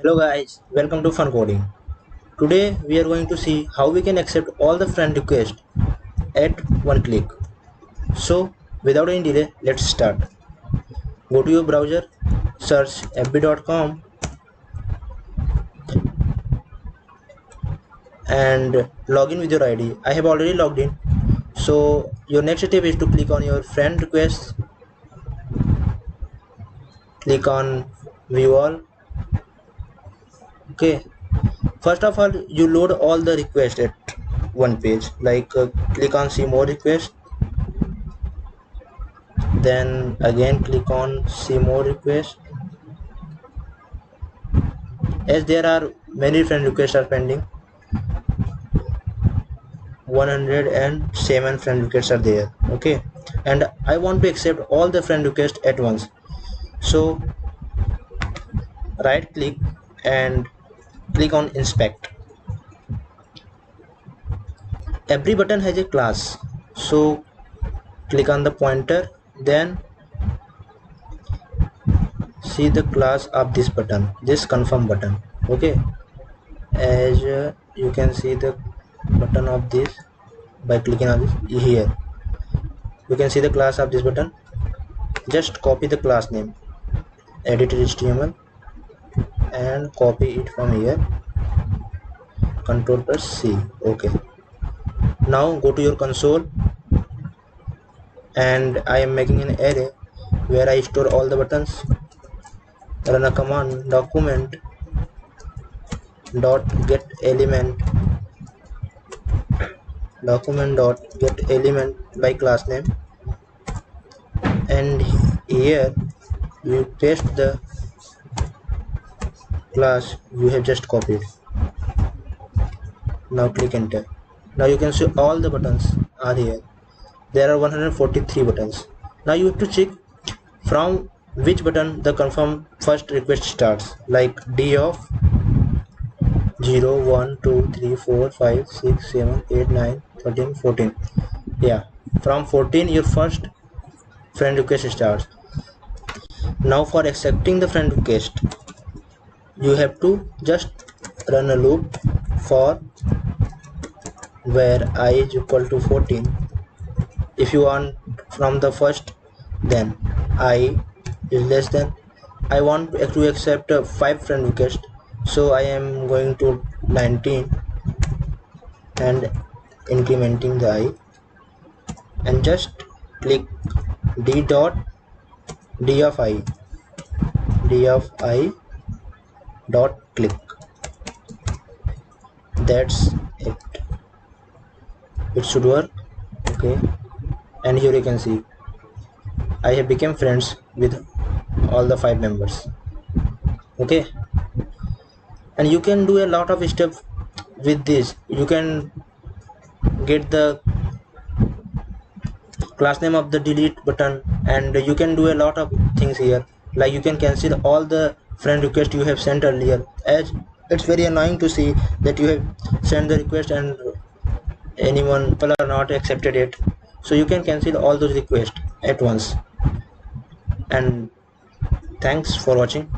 Hello guys, welcome to Fun Coding. Today we are going to see how we can accept all the friend requests at one click. So without any delay, let's start. Go to your browser, search fb.com and log in with your ID. I have already logged in. So your next step is to click on your friend requests, click on view all. Okay, first of all you load all the requests at one page, like click on see more requests, then again click on see more requests. As there are many friend requests are pending, 107 friend requests are there. Okay, and I want to accept all the friend requests at once, so right click and click on inspect. Every button has a class, so click on the pointer, then see the class of this button, this confirm button. Okay, as you can see the button of this by clicking on this here. You can see the class of this button. Just copy the class name, edit HTML and copy it from here, Ctrl plus C. Okay, now go to your console and I am making an array where I store all the buttons. Run a command document dot get element by class name, and here you paste the class you have just copied. Now click enter. Now you can see all the buttons are here. There are 143 buttons. Now you have to check from which button the confirm first request starts, like D of 0 1 2 3 4 5 6 7 8 9 13 14. Yeah, from 14 your first friend request starts. Now for accepting the friend request, you have to just run a loop for where I is equal to 14. If you want from the first, then I is less than. I want to accept 5 friend requests, so I am going to 19 and incrementing the I, and just click d dot d of I dot click. That's it. It should work. Okay, and here you can see I have become friends with all the 5 members. Okay, and you can do a lot of stuff with this. You can get the class name of the delete button, and you can do a lot of things here, like you can cancel all the friend request you have sent earlier, as it's very annoying to see that you have sent the request and people are not accepted it. So you can cancel all those requests at once. And thanks for watching.